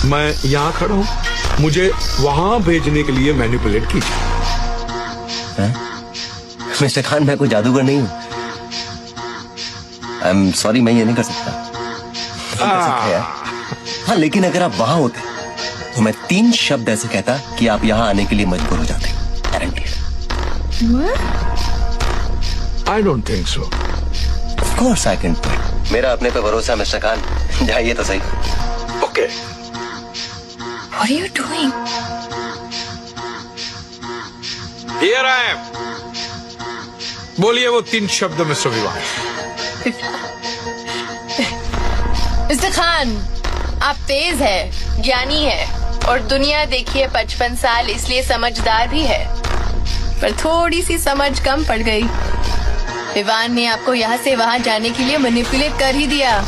मैं यहाँ खड़ा हूँ, मुझे वहाँ भेजने के लिए मैनिपुलेट कीजिए। मिस्टर खान, मैं कोई जादूगर नहीं हूँ। आई एम सॉरी, मैं ये नहीं कर सकता। हाँ, लेकिन अगर आप वहां होते तो मैं 3 शब्द ऐसे कहता कि आप यहाँ आने के लिए मजबूर हो जाते। Guaranteed. I don't think so. Of course I can. मेरा अपने पे भरोसा, मिस्टर खान। जाइए तो सही। Okay. What are you doing? Here I am. बोलिए वो 3 शब्द मिस्टर विवान। मिस्टर खान, आप तेज है, ज्ञानी है और दुनिया देखिए 55 साल, इसलिए समझदार भी है, पर थोड़ी सी समझ कम पड़ गई। विवान ने आपको यहाँ से वहाँ जाने के लिए मैनिपुलेट कर ही दिया।